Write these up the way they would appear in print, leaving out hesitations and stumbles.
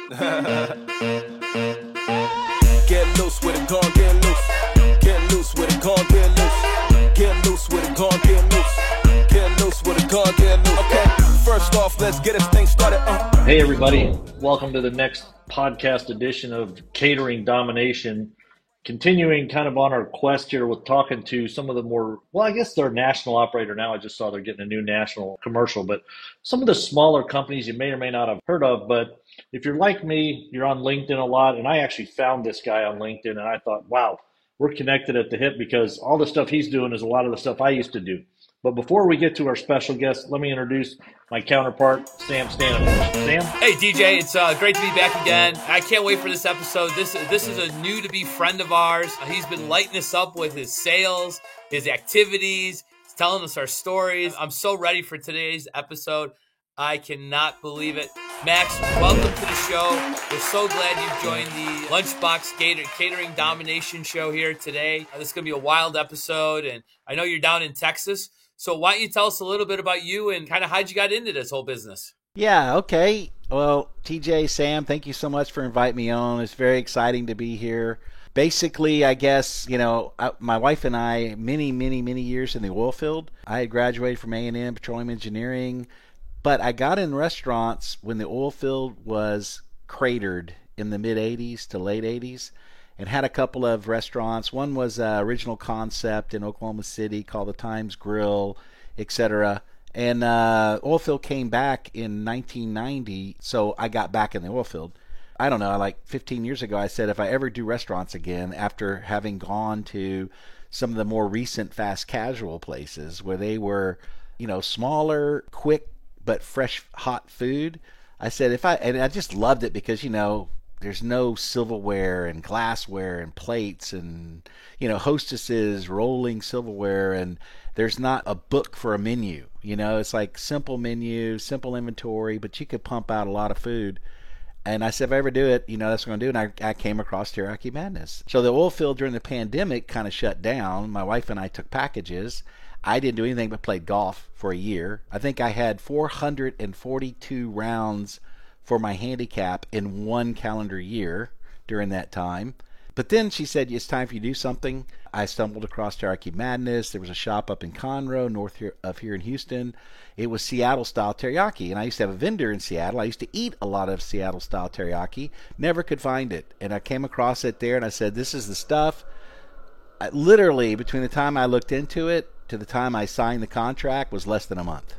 Get loose with it, gon' get loose. Get loose with it, gon' get loose. Get loose with it, gon' get loose. Get loose with it, gon' get loose. Okay, first off, let's get this thing started. Hey everybody, welcome to the next podcast edition of Catering Domination. Continuing kind of on our quest here with talking to some of the more, well, I guess they're a national operator now. I just saw they're getting a new national commercial, but some of the smaller companies you may or may not have heard of. But if you're like me, you're on LinkedIn a lot. And I actually found this guy on LinkedIn and I thought, wow, we're connected at the hip because all the stuff he's doing is a lot of the stuff I used to do. But before we get to our special guest, let me introduce my counterpart, Sam Stanovich. Sam? Hey, DJ, it's great to be back again. I can't wait for this episode. This is a new-to-be friend of ours. He's been lighting us up with his sales, his activities. He's telling us our stories. I'm so ready for today's episode. I cannot believe it. Max, welcome to the show. We're so glad you've joined the Lunchbox Catering Domination show here today. This is going to be a wild episode, and I know you're down in Texas. So why don't you tell us a little bit about you and kind of how'd you got into this whole business? Yeah, okay. Well, TJ, Sam, thank you so much for inviting me on. It's very exciting to be here. Basically, I guess, my wife and I, many years in the oil field. I had graduated from A&M, Petroleum Engineering, but I got in restaurants when the oil field was cratered in the mid-'80s to late 80s. And had a couple of restaurants. One was Original Concept in Oklahoma City called the Times Grill, etc. And oilfield came back in 1990, so I got back in the oilfield. I don't know, like 15 years ago, I said if I ever do restaurants again, after having gone to some of the more recent fast casual places where they were, smaller, quick, but fresh, hot food, I said and I just loved it because, there's no silverware and glassware and plates and, hostesses rolling silverware, and there's not a book for a menu. It's like simple menu, simple inventory, but you could pump out a lot of food. And I said, if I ever do it, that's what I'm going to do. And I came across Teriyaki Madness. So the oil field during the pandemic kind of shut down. My wife and I took packages. I didn't do anything but played golf for a year. I think I had 442 rounds for my handicap in one calendar year during that time. But then she said, it's time for you to do something. I stumbled across Teriyaki Madness. There was a shop up in Conroe, north of here in Houston. It was Seattle-style teriyaki, and I used to have a vendor in Seattle. I used to eat a lot of Seattle-style teriyaki. Never could find it, and I came across it there, and I said, this is the stuff. Literally, between the time I looked into it to the time I signed the contract was less than a month.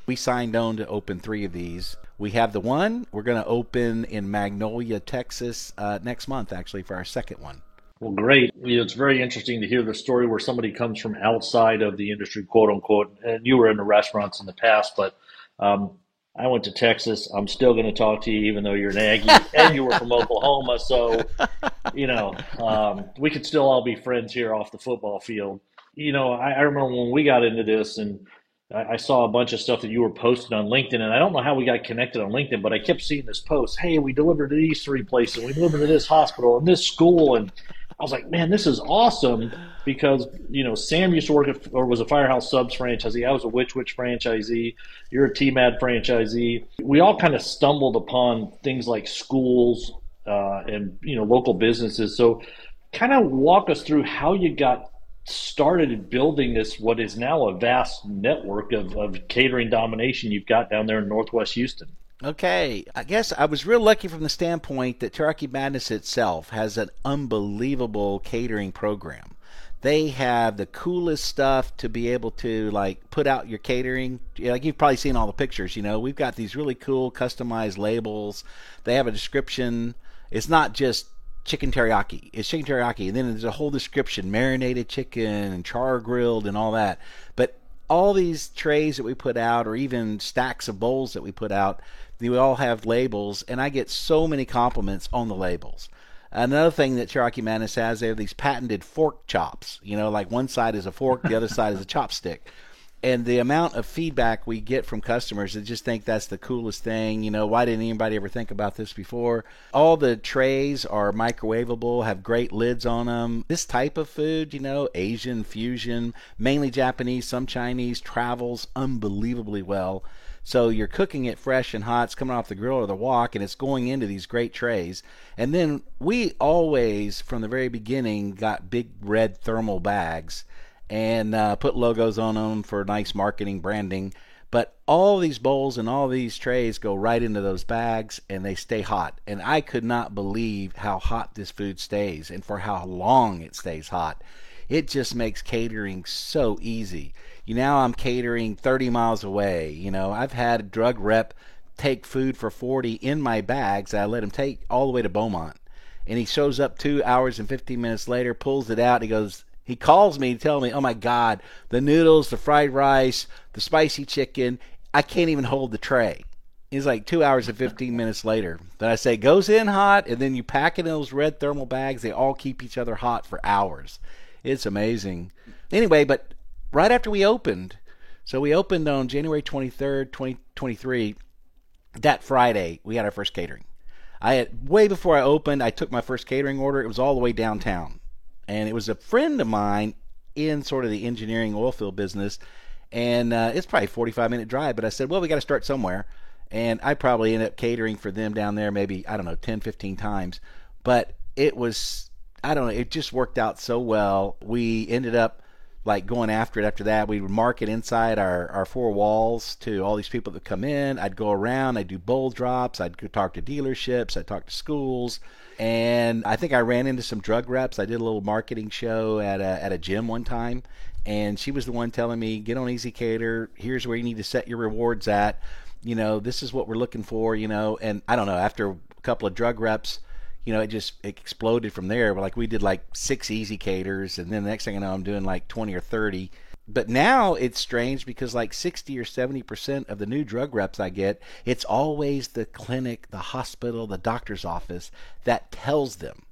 We signed on to open 3 of these. We have the one. We're going to open in Magnolia, Texas next month, actually, for our second one. Well, great. It's very interesting to hear the story where somebody comes from outside of the industry, quote unquote. And you were in the restaurants in the past, but I went to Texas. I'm still going to talk to you, even though you're an Aggie and you were from Oklahoma. So, we could still all be friends here off the football field. I remember when we got into this and I saw a bunch of stuff that you were posting on LinkedIn, and I don't know how we got connected on LinkedIn, but I kept seeing this post, hey, we delivered to these 3 places, we delivered to this hospital and this school, and I was like, man, this is awesome because, Sam used to work or was a Firehouse Subs franchisee. I was a Which Wich franchisee. You're a TMAD franchisee. We all kind of stumbled upon things like schools and, local businesses. So kind of walk us through how you got started building this, what is now a vast network of catering domination you've got down there in Northwest Houston. Okay, I guess I was real lucky from the standpoint that Teriyaki Madness itself has an unbelievable catering program. They have the coolest stuff to be able to put out your catering. Like you've probably seen all the pictures, we've got these really cool customized labels. They have a description. It's not just chicken teriyaki. It's chicken teriyaki, and then there's a whole description, marinated chicken and char grilled and all that. But all these trays that we put out, or even stacks of bowls that we put out, they all have labels, and I get so many compliments on the labels. Another thing that Teriyaki Madness has, they have these patented fork chops. Like one side is a fork, the other side is a chopstick. And the amount of feedback we get from customers that just think that's the coolest thing. Why didn't anybody ever think about this before? All the trays are microwavable, have great lids on them. This type of food, Asian, fusion, mainly Japanese, some Chinese, travels unbelievably well. So you're cooking it fresh and hot. It's coming off the grill or the wok, and it's going into these great trays. And then we always, from the very beginning, got big red thermal bags and put logos on them for nice marketing, branding. But all these bowls and all these trays go right into those bags, and they stay hot. And I could not believe how hot this food stays and for how long it stays hot. It just makes catering so easy. Now I'm catering 30 miles away. I've had a drug rep take food for 40 in my bags that I let him take all the way to Beaumont. And he shows up 2 hours and 15 minutes later, pulls it out. He calls me to tell me, oh my God, the noodles, the fried rice, the spicy chicken, I can't even hold the tray. It's like 2 hours and 15 minutes later. But I say, goes in hot, and then you pack it in those red thermal bags. They all keep each other hot for hours. It's amazing. Anyway, but right after we opened, so we opened on January 23rd, 2023, that Friday, we had our first catering. Way before I opened, I took my first catering order. It was all the way downtown. And it was a friend of mine in sort of the engineering oil field business. And it's probably a 45-minute drive. But I said, well, we got to start somewhere. And I probably ended up catering for them down there maybe, 10, 15 times. But it was, it just worked out so well. We ended up going after it after that. We would market inside our four walls to all these people that come in. I'd go around. I'd do bowl drops. I'd go talk to dealerships. I'd talk to schools. And I think I ran into some drug reps. I did a little marketing show at a gym one time, and she was the one telling me, get on ezCater. Here's where you need to set your rewards at. This is what we're looking for, And I don't know, after a couple of drug reps, it exploded from there. We did 6 ezCaters, and then the next thing I know, I'm doing 20 or 30. But now it's strange because 60 or 70% of the new drug reps I get, it's always the clinic, the hospital, the doctor's office that tells them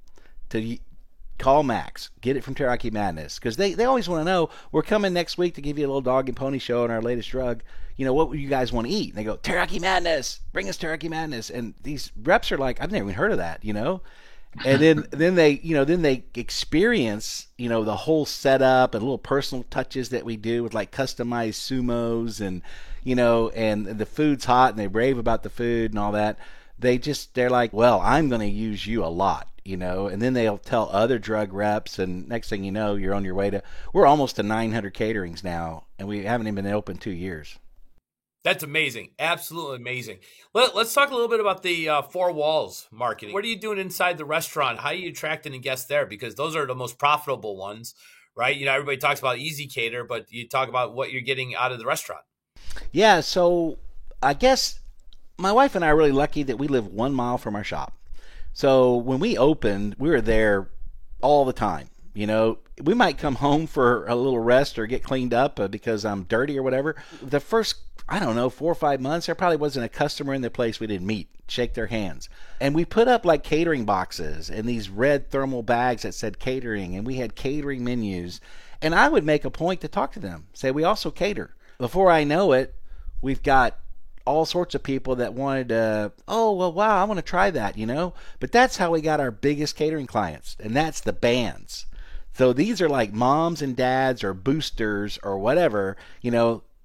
to call Max, get it from Teriyaki Madness. Because they always want to know, we're coming next week to give you a little dog and pony show on our latest drug. What would you guys want to eat? And they go, Teriyaki Madness, bring us Teriyaki Madness. And these reps are like, I've never even heard of that, And then they experience, the whole setup and little personal touches that we do with customized sumos and, and the food's hot and they rave about the food and all that. They're like, well, I'm going to use you a lot, and then they'll tell other drug reps, and next thing you know, you're on your way we're almost to 900 caterings now, and we haven't even been open 2 years. That's amazing. Absolutely amazing. Let's talk a little bit about the four walls marketing. What are you doing inside the restaurant? How are you attracting a guest there? Because those are the most profitable ones, right? Everybody talks about ezCater, but you talk about what you're getting out of the restaurant. Yeah, so I guess my wife and I are really lucky that we live 1 mile from our shop. So when we opened, we were there all the time. We might come home for a little rest or get cleaned up because I'm dirty or whatever. The first, 4 or 5 months, there probably wasn't a customer in the place we didn't meet, shake their hands. And we put up catering boxes and these red thermal bags that said catering, and we had catering menus. And I would make a point to talk to them, say, we also cater. Before I know it, we've got all sorts of people that wanted to, wow, I want to try that, But that's how we got our biggest catering clients, and that's the bands. So these are moms and dads or boosters or whatever,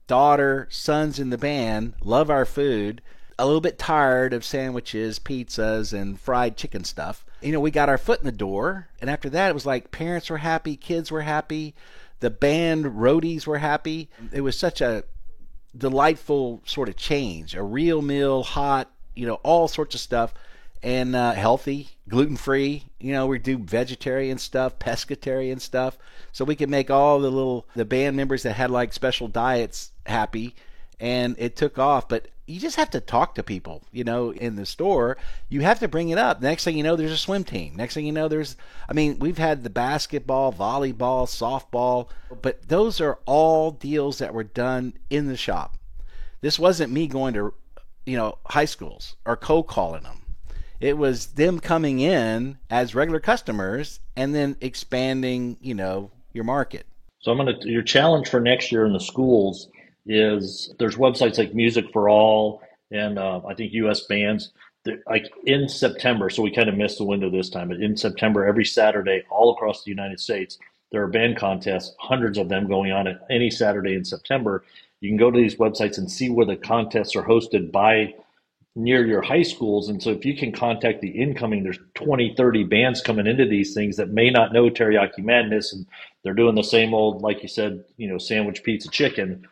daughter, sons in the band, love our food, a little bit tired of sandwiches, pizzas, and fried chicken stuff. We got our foot in the door, and after that it was parents were happy, kids were happy, the band roadies were happy. It was such a delightful sort of change, a real meal, hot, all sorts of stuff. And healthy, gluten-free. We do vegetarian stuff, pescatarian stuff, so we can make all the band members that had special diets happy, and it took off. But you just have to talk to people, in the store. You have to bring it up. Next thing you know, there's a swim team. Next thing you know, we've had the basketball, volleyball, softball, but those are all deals that were done in the shop. This wasn't me going to, high schools or cold calling them. It was them coming in as regular customers and then expanding, your market. So your challenge for next year in the schools is there's websites like Music for All and I think US Bands, in September. So we kind of missed the window this time, but in September, every Saturday, all across the United States, there are band contests, hundreds of them going on at any Saturday in September. you can go to these websites and see where the contests are hosted by near your high schools. And so if you can contact the incoming, there's 20, 30 bands coming into these things that may not know Teriyaki Madness, and they're doing the same old, like you said, sandwich, pizza, chicken.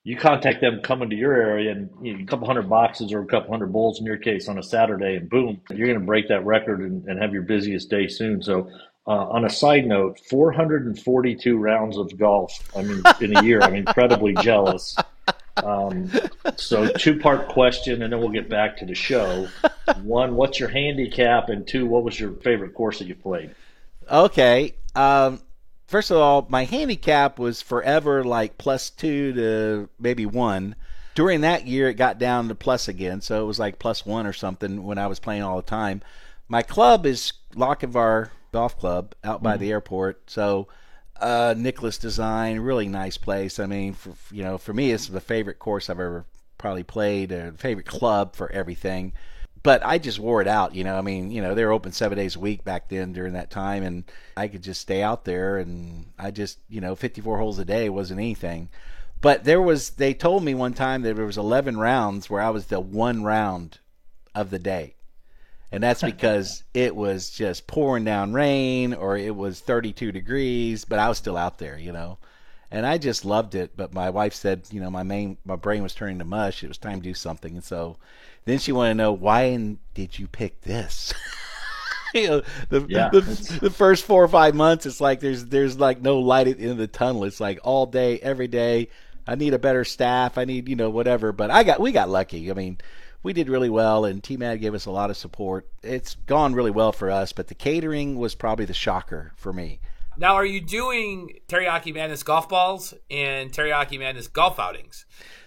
You contact them coming to your area, and a couple hundred boxes or a couple hundred bowls in your case on a Saturday, and boom, you're going to break that record and have your busiest day soon. So on a side note, 442 rounds of golf, in a year. I'm incredibly jealous. So two-part question, and then we'll get back to the show. One, what's your handicap? And two, what was your favorite course that you played? Okay. First of all, my handicap was forever like +2 to maybe 1. During that year, it got down to plus again, so it was like +1 or something when I was playing all the time. My club is Lochinvar Golf Club out by the airport, so Nicholas Design, really nice place. I mean, for me, it's the favorite course I've ever probably played, a favorite club for everything. But I just wore it out, they were open 7 days a week back then during that time, and I could just stay out there, and I just, 54 holes a day wasn't anything. But they told me one time that there was 11 rounds where I was the one round of the day. And that's because it was just pouring down rain or it was 32 degrees, but I was still out there, And I just loved it. But my wife said, my brain was turning to mush. It was time to do something. And so then she wanted to know, why did you pick this? The first 4 or 5 months, it's like there's like no light at the end of the tunnel. It's like all day, every day. I need a better staff. I need, whatever. But we got lucky. We did really well, and T-Mad gave us a lot of support. It's gone really well for us, but the catering was probably the shocker for me. Now, are you doing Teriyaki Madness golf balls and Teriyaki Madness golf outings?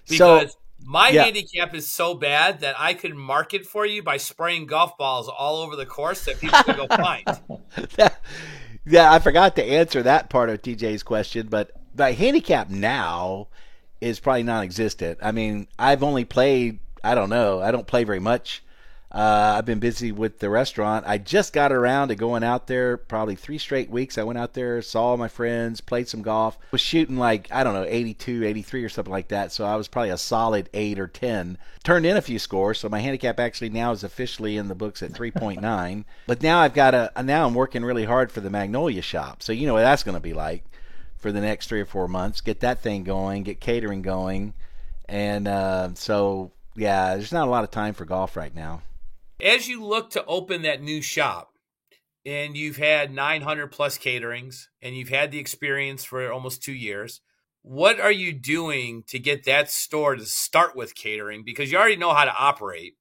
Because my handicap is so bad that I could mark it for you by spraying golf balls all over the course that people can go find. Yeah, I forgot to answer that part of TJ's question, but my handicap now is probably non-existent. I've only played, I don't know, I don't play very much. I've been busy with the restaurant. I just got around to going out there probably 3 straight weeks. I went out there, saw my friends, played some golf, was shooting like, 82, 83 or something like that. So I was probably a solid 8 or 10. Turned in a few scores, so my handicap actually now is officially in the books at 3.9. But now I'm working really hard for the Magnolia shop. So you know what that's going to be like for the next 3 or 4 months. Get that thing going, get catering going. And so, yeah, there's not a lot of time for golf right now. As you look to open that new shop, and you've had 900 plus caterings, and you've had the experience for almost 2 years, what are you doing to get that store to start with catering? Because you already know how to operate,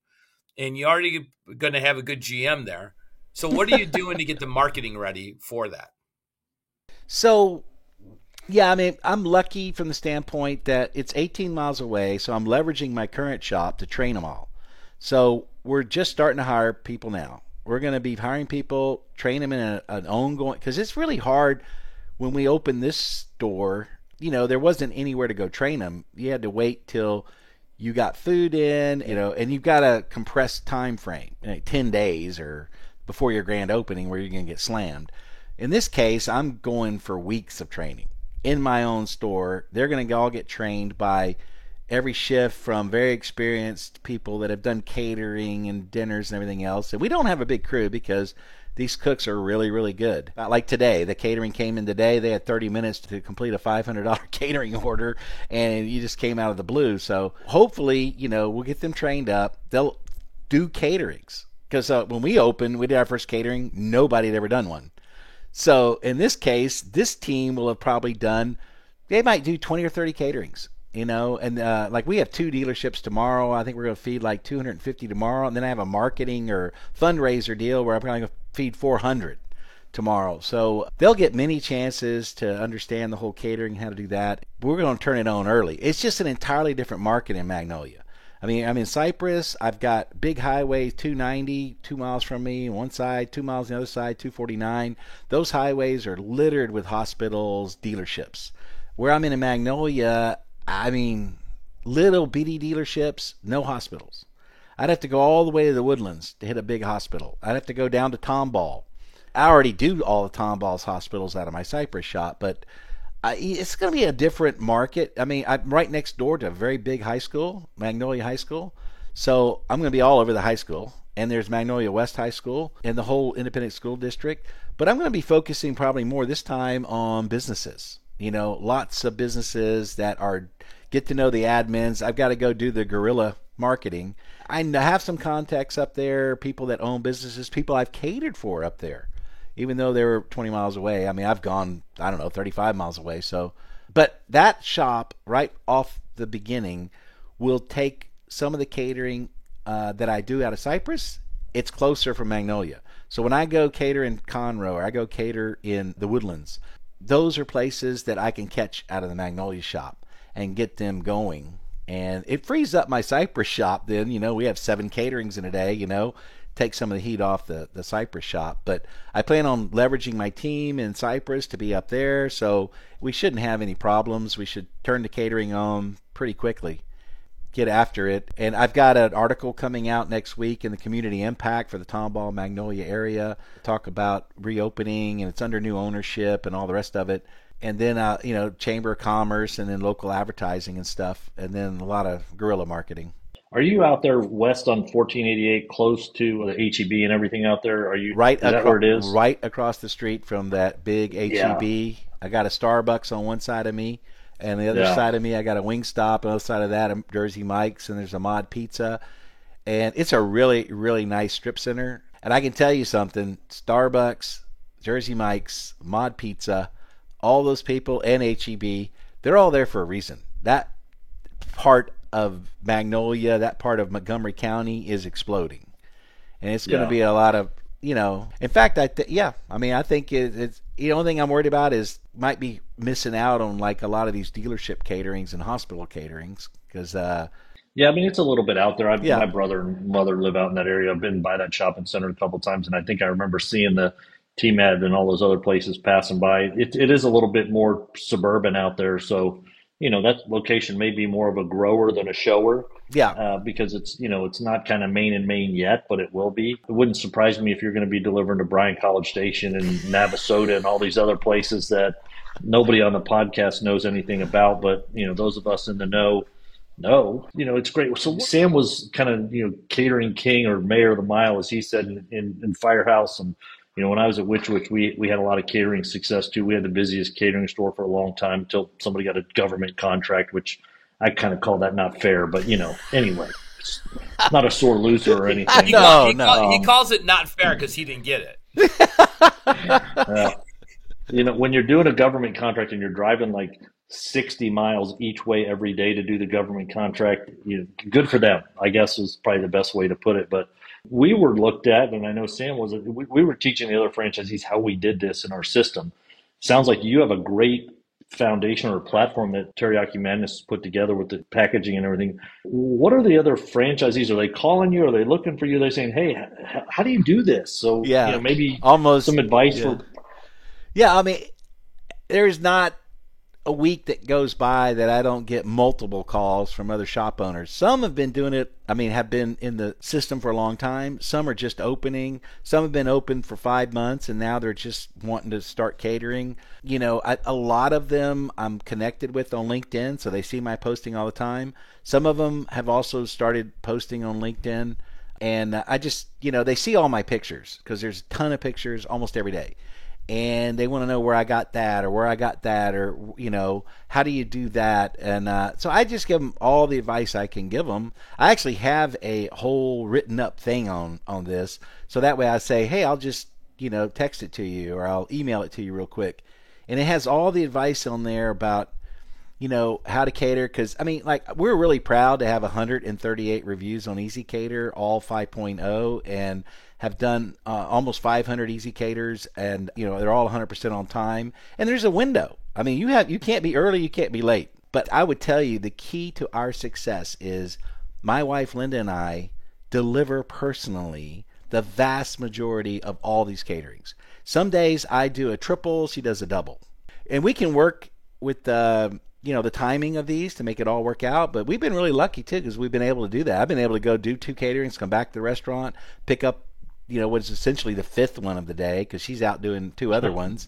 and you're already going to have a good GM there. So what are you doing to get the marketing ready for that? So, yeah, I'm lucky from the standpoint that it's 18 miles away, so I'm leveraging my current shop to train them all. So we're just starting to hire people now. We're going to be hiring people, train them in an ongoing, because it's really hard when we open this store. There wasn't anywhere to go train them. You had to wait till you got food in, and you've got a compressed time frame, 10 days or before your grand opening where you're going to get slammed. In this case, I'm going for weeks of training in my own store. They're going to all get trained by every shift from very experienced people that have done catering and dinners and everything else. And we don't have a big crew because these cooks are really, really good. Like today, the catering came in today. They had 30 minutes to complete a $500 catering order, and you just came out of the blue. So hopefully, we'll get them trained up. They'll do caterings. Because when we opened, we did our first catering. Nobody had ever done one. So in this case, this team will have probably done, they might do 20 or 30 caterings. And like we have 2 dealerships tomorrow. I think we're going to feed like 250 tomorrow. And then I have a marketing or fundraiser deal where I'm going to feed 400 tomorrow. So they'll get many chances to understand the whole catering, how to do that. We're going to turn it on early. It's just an entirely different market in Magnolia. I'm in Cypress. I've got big highways, 290, 2 miles from me, one side, 2 miles on the other side, 249. Those highways are littered with hospitals, dealerships. Where I'm in Magnolia, little bitty dealerships, no hospitals. I'd have to go all the way to the Woodlands to hit a big hospital. I'd have to go down to Tomball. I already do all of Tomball's hospitals out of my Cypress shop, but It's going to be a different market. I mean, I'm right next door to a very big high school, Magnolia High School. So I'm going to be all over the high school. And there's Magnolia West High School and the whole independent school district. But I'm going to be focusing probably more this time on businesses. Lots of businesses that get to know the admins. I've got to go do the guerrilla marketing. I have some contacts up there, people that own businesses, people I've catered for up there, even though they're 20 miles away. I mean, I've gone, 35 miles away. So, but that shop right off the beginning will take some of the catering that I do out of Cypress. It's closer from Magnolia. So when I go cater in Conroe or I go cater in the Woodlands, those are places that I can catch out of the Magnolia shop and get them going. And it frees up my Cypress shop then. We have 7 caterings in a day, take some of the heat off the Cypress shop. But I plan on leveraging my team in Cypress to be up there, so we shouldn't have any problems. We should turn the catering on pretty quickly, get after it. And I've got an article coming out next week in the Community Impact for the Tomball Magnolia area, talk about reopening, and it's under new ownership and all the rest of it. And then, Chamber of Commerce and then local advertising and stuff, and then a lot of guerrilla marketing. Are you out there west on 1488, close to the HEB and everything out there? Is that where it is? Right across the street from that big HEB. Yeah. I got a Starbucks on one side of me, and the other side of me, I got a Wingstop. On the other side of that, Jersey Mike's, and there's a Mod Pizza. And it's a really, really nice strip center. And I can tell you something, Starbucks, Jersey Mike's, Mod Pizza, all those people, and HEB, they're all there for a reason. That part of Magnolia, that part of Montgomery County is exploding. And it's going to be a lot of, in fact, I think it's the only thing I'm worried about is might be missing out on like a lot of these dealership caterings and hospital caterings because it's a little bit out there. My brother and mother live out in that area. I've been by that shopping center a couple of times, and I think I remember seeing the TMAD and all those other places passing by. It is a little bit more suburban out there, so that location may be more of a grower than a shower. Yeah. Because it's it's not kind of main and main yet, but it will be. It wouldn't surprise me if you're going to be delivering to Bryan College Station and Navasota and all these other places that nobody on the podcast knows anything about, but those of us in the know. It's great. So Sam was kind of catering king or mayor of the mile, as he said in Firehouse, and when I was at Witch, we had a lot of catering success too. We had the busiest catering store for a long time until somebody got a government contract, which I kind of call that not fair. But anyway, it's not a sore loser or anything. He calls it not fair because he didn't get it. When you're doing a government contract and you're driving like 60 miles each way every day to do the government contract, good for them, I guess is probably the best way to put it. But we were looked at, and I know Sam was, we were teaching the other franchisees how we did this in our system. Sounds like you have a great foundation or platform that Teriyaki Madness put together with the packaging and everything. What are the other franchisees? Are they calling you? Are they looking for you? They're saying, hey, how do you do this? So maybe almost some advice for. Yeah, I mean, there's not a week that goes by that I don't get multiple calls from other shop owners. Some have been doing it, have been in the system for a long time. Some are just opening. Some have been open for 5 months, and now they're just wanting to start catering. A lot of them I'm connected with on LinkedIn, so they see my posting all the time. Some of them have also started posting on LinkedIn, and I just, they see all my pictures because there's a ton of pictures almost every day. And they want to know where I got that or how do you do that? And so I just give them all the advice I can give them. I actually have a whole written up thing on this. So that way I say, hey, I'll just, text it to you or I'll email it to you real quick. And it has all the advice on there about, how to cater. Because, we're really proud to have 138 reviews on Easy Cater, all 5.0, and have done almost 500 Easy Caters, and they're all 100% on time. And there's a window. You can't be early, you can't be late. But I would tell you the key to our success is my wife Linda and I deliver personally the vast majority of all these caterings. Some days I do a triple, she does a double, and we can work with the timing of these to make it all work out. But we've been really lucky too because we've been able to do that. I've been able to go do 2 caterings, come back to the restaurant, pick up what is essentially the 5th one of the day because she's out doing 2 other ones.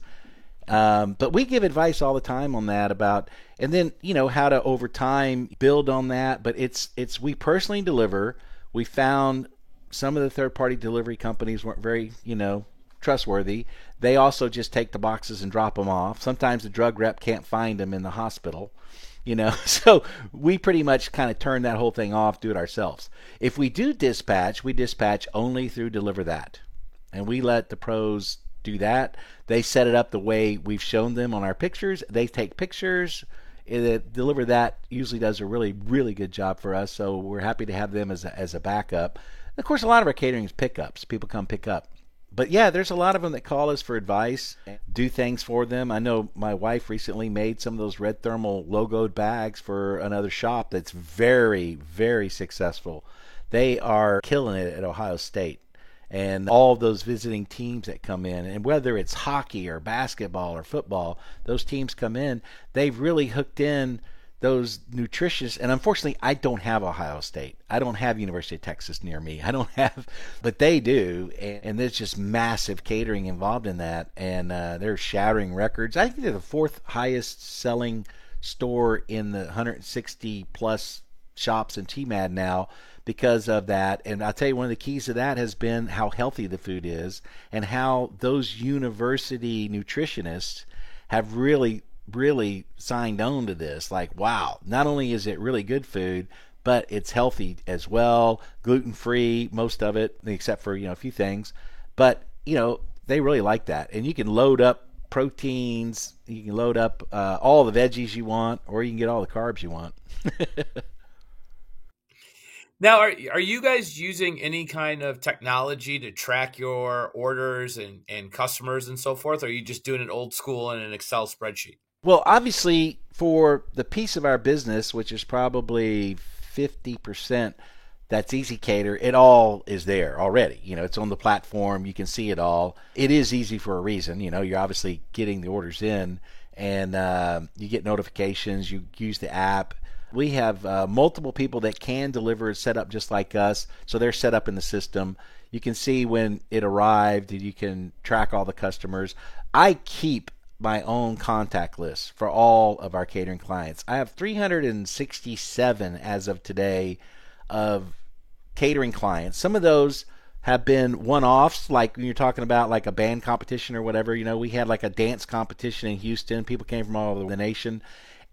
But we give advice all the time on that about, and then, how to over time build on that. But it's we personally deliver. We found some of the third-party delivery companies weren't very, trustworthy. They also just take the boxes and drop them off. Sometimes the drug rep can't find them in the hospital, So we pretty much kind of turn that whole thing off, do it ourselves. If we do dispatch, we dispatch only through Deliver That. And we let the pros do that. They set it up the way we've shown them on our pictures. They take pictures. Deliver That usually does a really, really good job for us, so we're happy to have them as a backup. Of course, a lot of our catering is pickups. People come pick up. But yeah, there's a lot of them that call us for advice, do things for them. I know my wife recently made some of those Red Thermal logoed bags for another shop that's very, very successful. They are killing it at Ohio State. And all of those visiting teams that come in, and whether it's hockey or basketball or football, those teams come in, they've really hooked in those nutritious. And unfortunately, I don't have Ohio State. I don't have University of Texas near me. I don't have, but they do. And there's just massive catering involved in that. And they're shattering records. I think they're the fourth highest selling store in the 160 plus shops in TMAD now, because of that. And I'll tell you, one of the keys to that has been how healthy the food is and how those university nutritionists have really, really signed on to this. Like, wow, not only is it really good food, but it's healthy as well, gluten-free, most of it, except for, a few things. But, they really like that. And you can load up proteins, you can load up all the veggies you want, or you can get all the carbs you want. Now, are you guys using any kind of technology to track your orders and customers and so forth, or are you just doing it old school in an Excel spreadsheet? Well, obviously, for the piece of our business, which is probably 50%, that's ezCater, it all is there already. It's on the platform. You can see it all. It is easy for a reason. You're obviously getting the orders in, and you get notifications. You use the app. We have multiple people that can deliver set up just like us, so they're set up in the system. You can see when it arrived, and you can track all the customers. I keep my own contact list for all of our catering clients. I have 367 as of today of catering clients. Some of those have been one-offs, like when you're talking about like a band competition or whatever. We had like a dance competition in Houston. People came from all over the nation,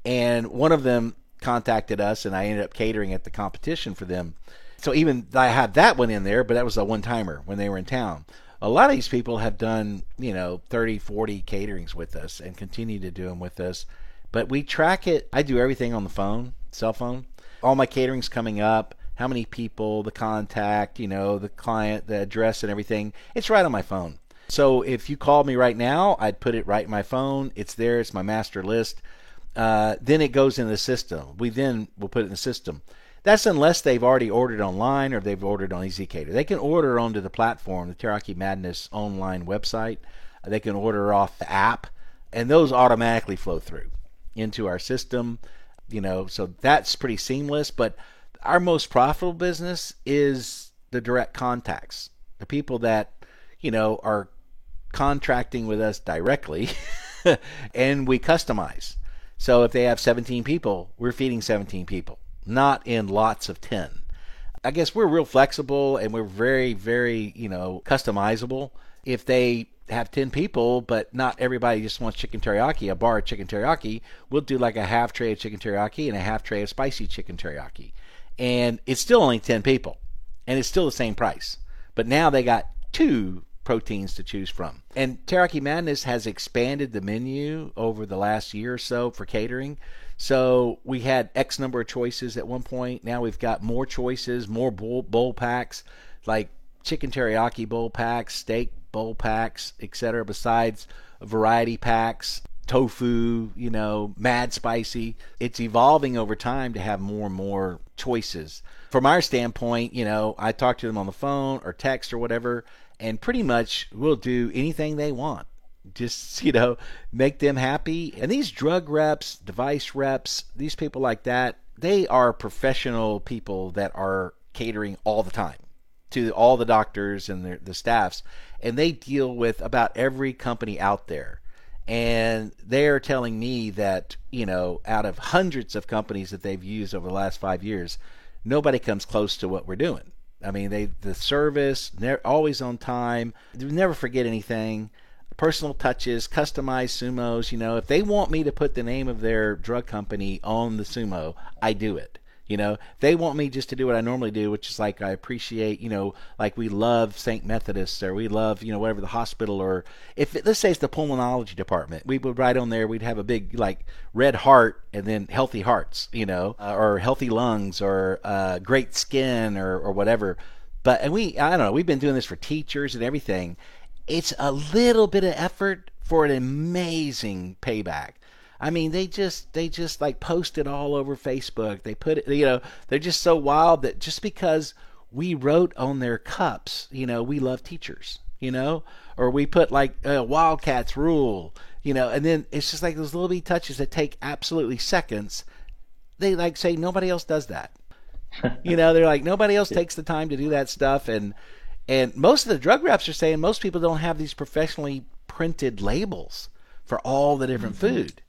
and one of them contacted us, and I ended up catering at the competition for them. So even I had that one in there, but that was a one-timer when they were in town. A lot of these people have done, 30, 40 caterings with us and continue to do them with us. But we track it. I do everything on the phone, cell phone. All my caterings coming up, how many people, the contact, the client, the address and everything. It's right on my phone. So if you called me right now, I'd put it right in my phone. It's there. It's my master list. Then it goes in the system. We then will put it in the system. That's unless they've already ordered online or they've ordered on ezCater. They can order onto the platform, the Teriyaki Madness online website. They can order off the app, and those automatically flow through into our system. So that's pretty seamless. But our most profitable business is the direct contacts, the people that, are contracting with us directly, and we customize. So if they have 17 people, we're feeding 17 people, not in lots of 10. I guess we're real flexible, and we're very, very, customizable. If they have 10 people, but not everybody just wants chicken teriyaki, a bar of chicken teriyaki, we'll do like a half tray of chicken teriyaki and a half tray of spicy chicken teriyaki. And it's still only 10 people, and it's still the same price. But now they got 2 proteins to choose from. And Teriyaki Madness has expanded the menu over the last year or so for catering. So we had X number of choices at one point. Now we've got more choices, more bowl packs, like chicken teriyaki bowl packs, steak bowl packs, etc. Besides variety packs, tofu, mad spicy. It's evolving over time to have more and more choices. From our standpoint, I talk to them on the phone or text or whatever, and pretty much we'll do anything they want. Just, make them happy. And these drug reps, device reps, these people like that, they are professional people that are catering all the time to all the doctors and the staffs. And they deal with about every company out there. And they're telling me that, out of hundreds of companies that they've used over the last 5 years, nobody comes close to what we're doing. I mean, the service, always on time, they never forget anything, personal touches, customized Sumos. If they want me to put the name of their drug company on the Sumo, I do it. They want me just to do what I normally do, which is like I appreciate, like we love St. Methodist, or we love, whatever the hospital, or let's say it's the pulmonology department, we would write on there, we'd have a big like red heart and then healthy hearts, or healthy lungs, or great skin, or whatever. But, and I don't know, we've been doing this for teachers and everything. It's a little bit of effort for an amazing payback. I mean, they just like post it all over Facebook. They put it, they're just so wild that just because we wrote on their cups, we love teachers, or we put like Wildcats rule, and then it's just like those little bitty touches that take absolutely seconds. They like say nobody else does that. They're like, nobody else takes the time to do that stuff. And most of the drug reps are saying most people don't have these professionally printed labels for all the different food.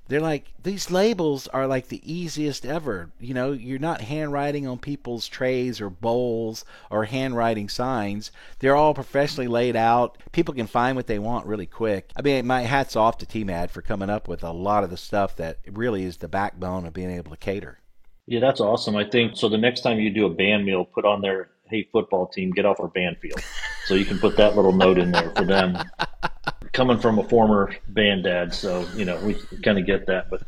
They're like, these labels are like the easiest ever. You're not handwriting on people's trays or bowls or handwriting signs. They're all professionally laid out. People can find what they want really quick. I mean, my hat's off to TMAD for coming up with a lot of the stuff that really is the backbone of being able to cater. Yeah, that's awesome. I think so. The next time you do a band meal, put on there, "Hey, football team, get off our band field." So you can put that little note in there for them. Coming from a former band dad, so we kind of get that. But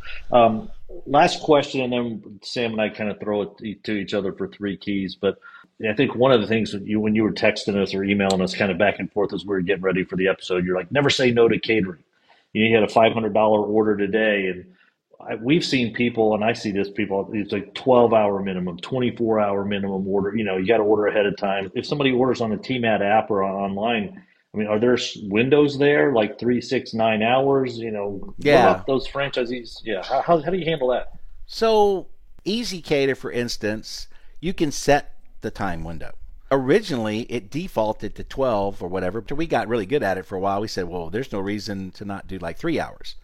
last question, and then Sam and I kind of throw it to each other for three keys. But I think one of the things when you were texting us or emailing us kind of back and forth as we were getting ready for the episode, you're like, never say no to catering. You had a $500 order today, and we've seen people, and I see this people, it's like 12-hour minimum, 24-hour minimum order. You got to order ahead of time. If somebody orders on the TMAD app or online, I mean, are there windows there, like 3, 6, 9 hours? Yeah. What about those franchisees? Yeah. How do you handle that? So EasyCater, for instance, you can set the time window. Originally, it defaulted to 12 or whatever. But we got really good at it for a while. We said, well, there's no reason to not do like 3 hours.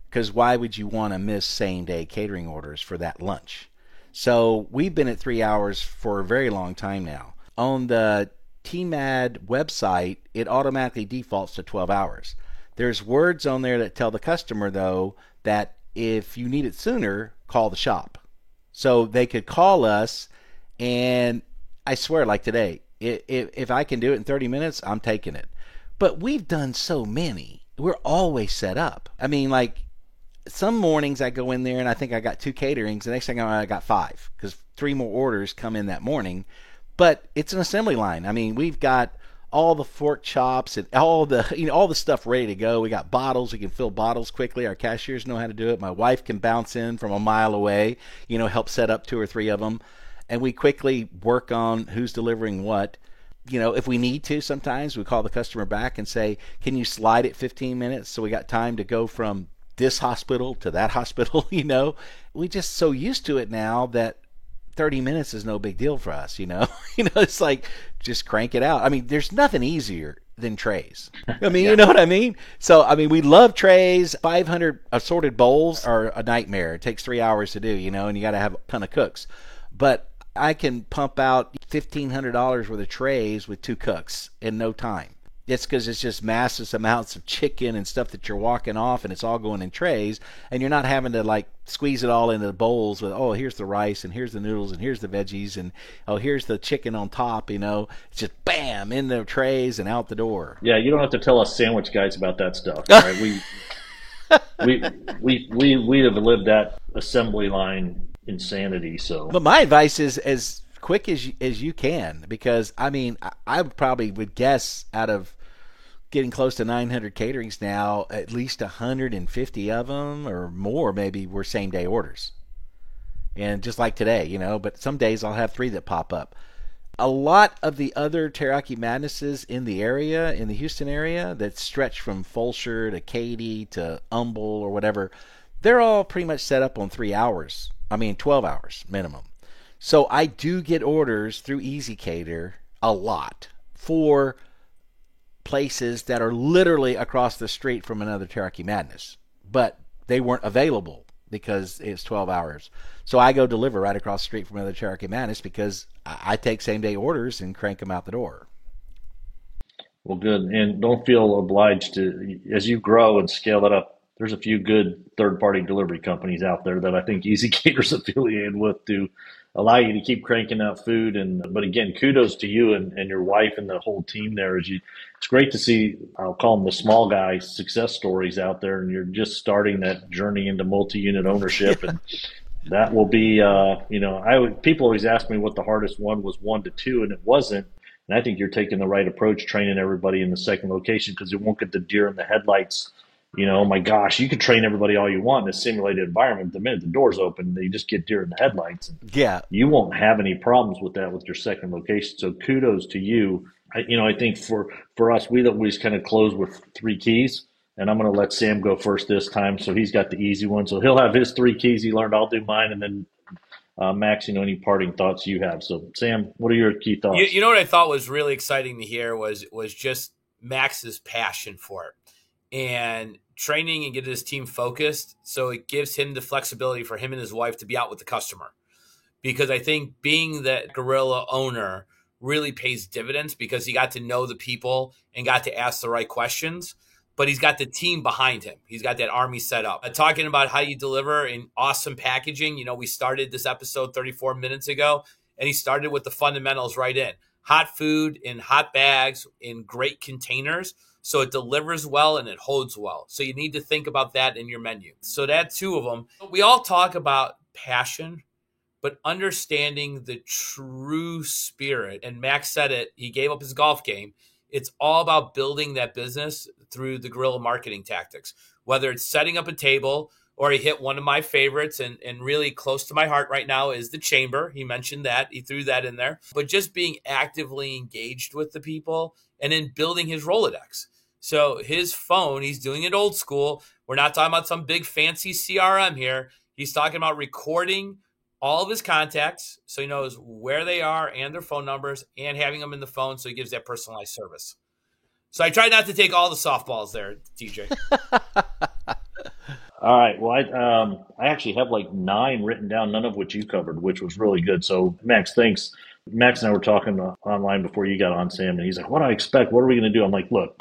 Because why would you want to miss same-day catering orders for that lunch? So we've been at 3 hours for a very long time now. On the TMAD website, it automatically defaults to 12 hours. There's words on there that tell the customer, though, that if you need it sooner, call the shop. So they could call us, and I swear, like today, if I can do it in 30 minutes, I'm taking it. But we've done so many. We're always set up. I mean, like, some mornings I go in there and I think I got 2 caterings. The next thing I got 5 because 3 more orders come in that morning. But it's an assembly line. I mean, we've got all the fork chops and all the stuff ready to go. We got bottles. We can fill bottles quickly. Our cashiers know how to do it. My wife can bounce in from a mile away, help set up 2 or 3 of them. And we quickly work on who's delivering what. If we need to, sometimes we call the customer back and say, can you slide it 15 minutes so we got time to go from this hospital to that hospital? We just so used to it now that 30 minutes is no big deal for us, it's like, just crank it out. I mean, there's nothing easier than trays. I mean, You know what I mean? So, I mean, we love trays. 500 assorted bowls are a nightmare. It takes 3 hours to do, and you got to have a ton of cooks. But I can pump out $1,500 worth of trays with 2 cooks in no time. It's because it's just massive amounts of chicken and stuff that you're walking off, and it's all going in trays, and you're not having to like squeeze it all into the bowls with, oh, here's the rice, and here's the noodles, and here's the veggies, and oh, here's the chicken on top. It's just bam in the trays and out the door. Yeah, you don't have to tell us sandwich guys about that stuff. Right? we have lived that assembly line insanity. So, but my advice is as quick as you can, because I mean, I probably would guess out of getting close to 900 caterings now, at least 150 of them or more maybe were same day orders. And just like today, but some days I'll have 3 that pop up. A lot of the other Teriyaki Madnesses in the area, in the Houston area, that stretch from Fulshear to Katy to Humble or whatever, they're all pretty much set up on 3 hours. 12 hours minimum. So I do get orders through EasyCater a lot for places that are literally across the street from another Teriyaki Madness, but they weren't available because it's 12 hours. So I go deliver right across the street from another Teriyaki Madness because I take same-day orders and crank them out the door. Well, good. And don't feel obliged to, as you grow and scale it up, there's a few good third-party delivery companies out there that I think Easy Cater's affiliated with to allow you to keep cranking out food. But again, kudos to you and your wife and the whole team there. It's great to see, I'll call them the small guy success stories out there, and you're just starting that journey into multi-unit ownership. And that will be, people always ask me what the hardest one was, 1 to 2, and it wasn't. And I think you're taking the right approach, training everybody in the second location, because it won't get the deer in the headlights. Oh my gosh, you can train everybody all you want in a simulated environment. The minute the door's open, they just get deer in the headlights. Yeah. You won't have any problems with that with your second location. So kudos to you. I think for us, we always kind of close with 3 keys. And I'm going to let Sam go first this time. So he's got the easy one. So he'll have his 3 keys he learned. I'll do mine. And then Max, any parting thoughts you have? So Sam, what are your key thoughts? You know what I thought was really exciting to hear was just Max's passion for it and training and getting his team focused. So it gives him the flexibility for him and his wife to be out with the customer. Because I think being that Gorilla owner really pays dividends because he got to know the people and got to ask the right questions. But he's got the team behind him. He's got that army set up. Talking about how you deliver in awesome packaging. We started this episode 34 minutes ago, and he started with the fundamentals right in. Hot food in hot bags in great containers, so it delivers well and it holds well. So you need to think about that in your menu. So that's 2 of them. We all talk about passion, but understanding the true spirit. And Max said it. He gave up his golf game. It's all about building that business through the guerrilla marketing tactics, whether it's setting up a table or he hit one of my favorites and really close to my heart right now is the chamber. He mentioned that. He threw that in there. But just being actively engaged with the people and then building his Rolodex. So his phone, he's doing it old school. We're not talking about some big fancy CRM here. He's talking about recording all of his contacts so he knows where they are and their phone numbers and having them in the phone so he gives that personalized service. So I tried not to take all the softballs there, TJ. All right. Well, I actually have like 9 written down, none of which you covered, which was really good. So Max, thanks. Max and I were talking online before you got on, Sam, and he's like, what do I expect? What are we going to do? I'm like, look,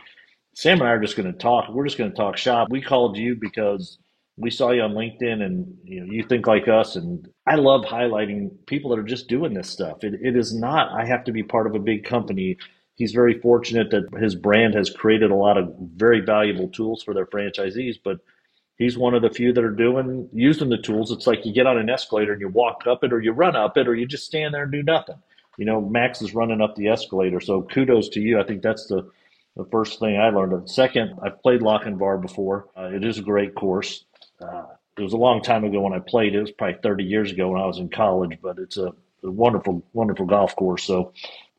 Sam and I are just going to talk. We're just going to talk shop. We called you because we saw you on LinkedIn and you think like us. And I love highlighting people that are just doing this stuff. It is not, I have to be part of a big company. He's very fortunate that his brand has created a lot of very valuable tools for their franchisees, but he's one of the few that are using the tools. It's like you get on an escalator and you walk up it or you run up it or you just stand there and do nothing. Max is running up the escalator. So kudos to you. I think that's the first thing I learned. Second, I've played Lochinvar before. It is a great course. It was a long time ago when I played. It was probably 30 years ago when I was in college, but it's a wonderful, wonderful golf course. So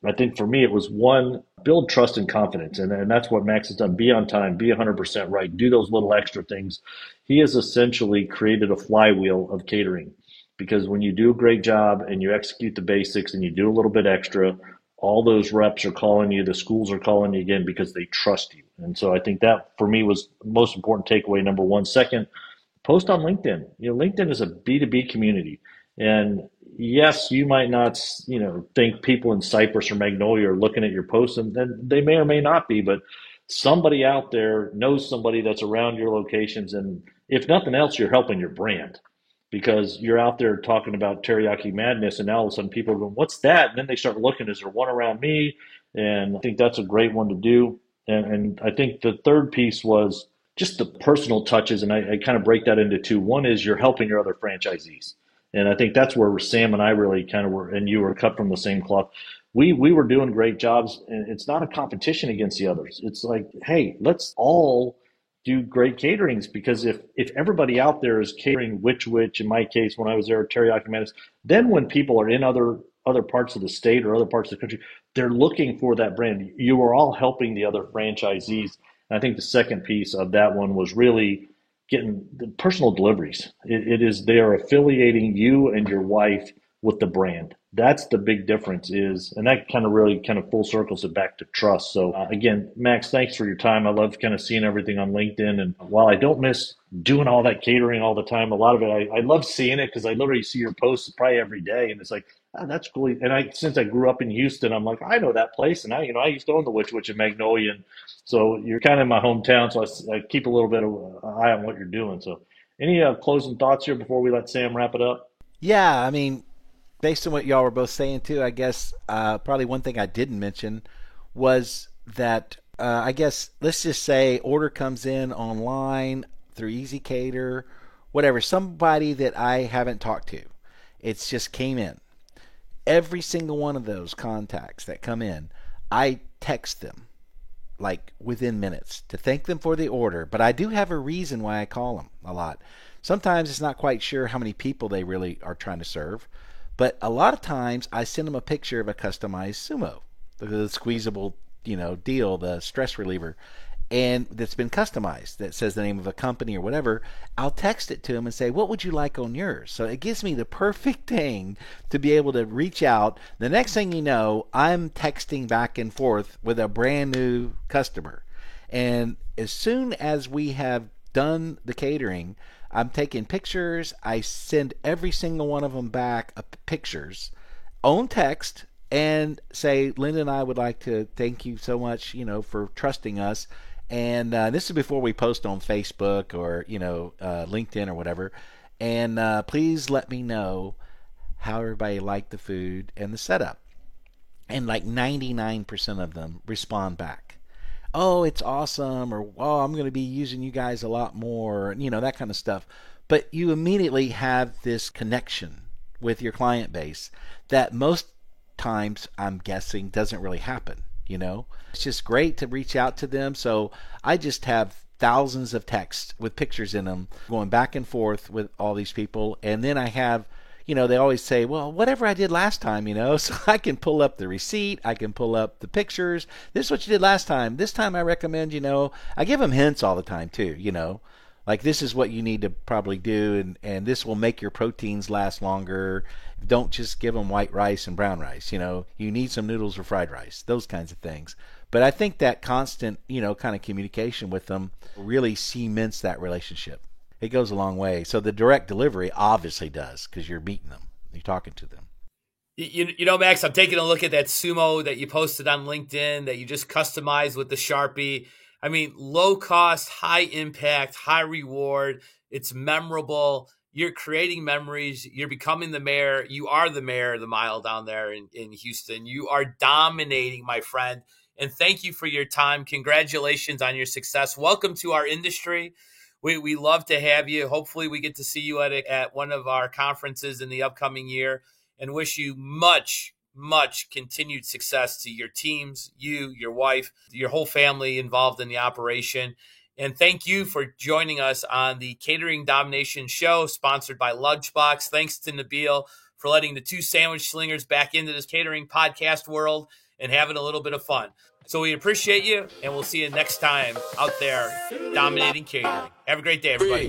I think for me, it was 1, build trust and confidence. And that's what Max has done. Be on time, be 100% right, do those little extra things. He has essentially created a flywheel of catering because when you do a great job and you execute the basics and you do a little bit extra, all those reps are calling you, the schools are calling you again because they trust you. And so I think that for me was the most important takeaway, number 1. Second, post on LinkedIn. LinkedIn is a B2B community. And yes, you might not, think people in Cypress or Magnolia are looking at your posts, and then they may or may not be, but somebody out there knows somebody that's around your locations. And if nothing else, you're helping your brand because you're out there talking about Teriyaki Madness, and now all of a sudden people are going, what's that? And then they start looking, is there one around me? And I think that's a great one to do. And I think the third piece was just the personal touches, and I kind of break that into 2. One is you're helping your other franchisees. And I think that's where Sam and I really kind of were, and you were cut from the same cloth. We were doing great jobs, and it's not a competition against the others. It's like, hey, let's all do great caterings, because if everybody out there is catering which in my case, when I was there at Teriyaki Madness, then when people are in other parts of the state or other parts of the country, they're looking for that brand. You are all helping the other franchisees. And I think the second piece of that one was really getting the personal deliveries. They are affiliating you and your wife with the brand. That's the big difference is, and that kind of really kind of full circles it back to trust. So again, Max, thanks for your time. I love kind of seeing everything on LinkedIn. And while I don't miss doing all that catering all the time, a lot of it, I love seeing it because I literally see your posts probably every day. And it's like, oh, that's cool. And since I grew up in Houston, I'm like, I know that place. And I used to own the Witch Witch in Magnolia. And so you're kind of in my hometown. So I keep a little bit of an eye on what you're doing. So any closing thoughts here before we let Sam wrap it up? Yeah, I mean, based on what y'all were both saying too, I guess probably one thing I didn't mention was that I guess let's just say order comes in online through ezCater, whatever, somebody that I haven't talked to. It's just came in. Every single one of those contacts that come in, I text them like within minutes to thank them for the order. But I do have a reason why I call them a lot. Sometimes it's not quite sure how many people they really are trying to serve. But a lot of times I send them a picture of a customized sumo, the squeezable, deal, the stress reliever, and that's been customized, that says the name of a company or whatever. I'll text it to them and say, what would you like on yours? So it gives me the perfect thing to be able to reach out. The next thing you know, I'm texting back and forth with a brand new customer. And as soon as we have done the catering, I'm taking pictures. I send every single one of them back pictures on text and say, Linda and I would like to thank you so much, for trusting us. And this is before we post on Facebook or, LinkedIn or whatever. And please let me know how everybody liked the food and the setup. And like 99% of them respond back. Oh, it's awesome, or oh, I'm going to be using you guys a lot more, that kind of stuff. But you immediately have this connection with your client base that most times, I'm guessing, doesn't really happen, It's just great to reach out to them. So I just have thousands of texts with pictures in them going back and forth with all these people. And then I have, they always say, well, whatever I did last time, so I can pull up the receipt, I can pull up the pictures. This is what you did last time. This time I recommend, I give them hints all the time too, like this is what you need to probably do, and this will make your proteins last longer. Don't just give them white rice and brown rice, you need some noodles or fried rice, those kinds of things. But I think that constant, kind of communication with them really cements that relationship. It goes a long way. So the direct delivery obviously does, because you're meeting them, you're talking to them. Max, I'm taking a look at that sumo that you posted on LinkedIn that you just customized with the Sharpie. I mean, low cost, high impact, high reward. It's memorable. You're creating memories. You're becoming the mayor. You are the mayor of the mile down there in Houston. You are dominating, my friend. And thank you for your time. Congratulations on your success. Welcome to our industry. We love to have you. Hopefully we get to see you at one of our conferences in the upcoming year, and wish you much continued success to your teams, you, your wife, your whole family involved in the operation. And thank you for joining us on the Catering Domination Show, sponsored by Lunchbox. Thanks to Nabil for letting the two sandwich slingers back into this catering podcast world and having a little bit of fun. So we appreciate you, and we'll see you next time out there dominating catering. Have a great day, everybody.